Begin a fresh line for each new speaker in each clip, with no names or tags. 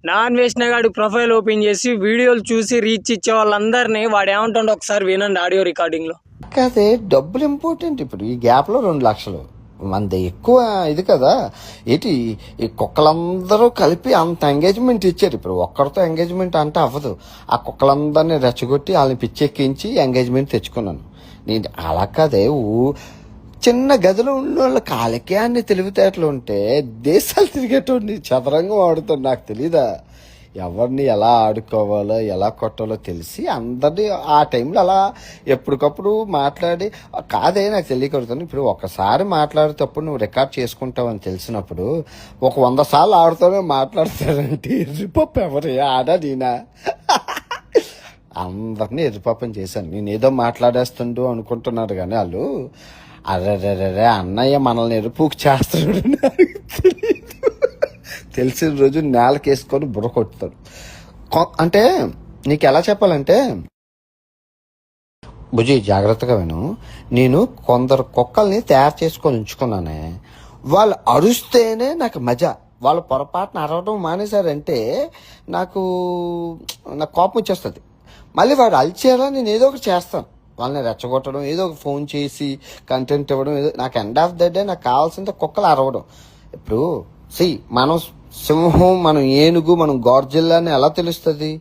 Non వేసినగాడు profile open చేసి వీడియోలు చూసి రీచ్ ఇచ్చే వాళ్ళందరినీ వాడు ఏమంటుండో ఒకసారి వినండి ఆడియో రికార్డింగ్లో.
కాదే డబ్బులు ఇంపార్టెంట్. ఇప్పుడు ఈ గ్యాప్లో 2 లక్షలు మనది ఎక్కువ ఇది కదా. ఏంటి ఈ కుక్కలందరూ కలిపి అంత ఎంగేజ్మెంట్ ఇచ్చారు. ఇప్పుడు ఒక్కరితో ఎంగేజ్మెంట్ అంటే అవ్వదు. ఆ కుక్కలందరినీ రెచ్చగొట్టి వాళ్ళని పిచ్చెక్కించి ఎంగేజ్మెంట్ తెచ్చుకున్నాను నేను. అలా కాదే చిన్న గదిలో ఉన్న వాళ్ళ కాలకే అన్ని తెలివితేటలు ఉంటే దేశాలు తిరిగేటోడిని చదరంగం ఆడుతాడు. నాకు తెలీదా ఎవరిని ఎలా ఆడుకోవాలో ఎలా కొట్టాలో తెలిసి అందరినీ ఆ టైంలో అలా ఎప్పటికప్పుడు మాట్లాడి కాదే నాకు తెలియకూడదు. ఇప్పుడు ఒకసారి మాట్లాడేటప్పుడు నువ్వు రికార్డ్ చేసుకుంటావు అని తెలిసినప్పుడు 100 సార్లు ఆడుతూనే మాట్లాడతారంటే ఎర్రిపప్పు ఎవరు ఆడా నేనా? అందరినీ ఎర్రిపప్పని చేశాను నేను. ఏదో మాట్లాడేస్తుండు అనుకుంటున్నారు కానీ వాళ్ళు అరే అన్నయ్య మనల్ని ఎరుపుకు చేస్తున్నాడు నాకు తెలియదు. తెలిసిన రోజు నేలకేసుకొని బుర్ర కొట్టుతాడు. అంటే నీకు ఎలా చెప్పాలంటే భుజి జాగ్రత్తగా విను. నేను కొందరు కుక్కల్ని తయారు చేసుకొని ఉంచుకున్నానే. వాళ్ళు అరుస్తేనే నాకు మజా. వాళ్ళు పొరపాటున అరవడం మానేశారంటే నాకు కోపం వచ్చేస్తుంది. మళ్ళీ వాడు అలిచేలా నేను ఏదో ఒకటి చేస్తాను. వాళ్ళని రెచ్చగొట్టడం, ఏదో ఒక ఫోన్ చేసి కంటెంట్ ఇవ్వడం, ఏదో నాకు ఎండ్ ఆఫ్ ద డే నాకు కావాల్సిందే కుక్కలు అరవడం. ఇప్పుడు మనం సింహం, మనం ఏనుగు, మనం గోర్జిల్లా అని ఎలా తెలుస్తుంది?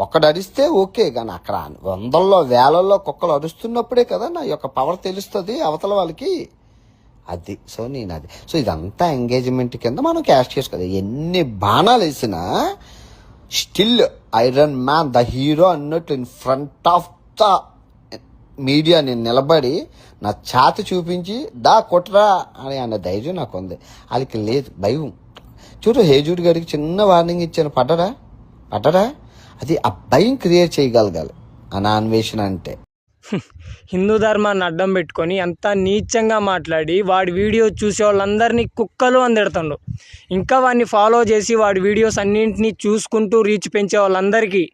ఒక్కడు అరిస్తే ఓకే, కానీ అక్కడ 100ల్లో 1000ల్లో కుక్కలు అరుస్తున్నప్పుడే కదా నా యొక్క పవర్ తెలుస్తుంది అవతల వాళ్ళకి. అది నేను అది ఇదంతా ఎంగేజ్మెంట్ కింద మనం క్యాష్ చేసుకోవాలి. ఎన్ని బాణాలు వేసినా still iron man the hero అన్నట్టు in front of the media నేను నిలబడి నా ఛాతి చూపించి దా కొట్టరా అని అన్న ధైర్యం నాకు ఉంది. వాళ్ళకి లేదు, భయం. చూడు హేజూడ్ గారికి చిన్న వార్నింగ్ ఇచ్చాను, పడ్డరా. అది ఆ భయం క్రియేట్ చేయగలగాలి ఆ నాన్వేషణ అంటే.
హిందూ ధర్మాన్ని అడ్డం పెట్టుకొని అంతా నీచంగా మాట్లాడి వాడి వీడియో చూసే వాళ్ళందరినీ కుక్కలు అని తిడుతుండు. ఇంకా వాడిని ఫాలో చేసి వాడి వీడియోస్ అన్నింటినీ చూసుకుంటూ రీచ్ పెంచే వాళ్ళందరికీ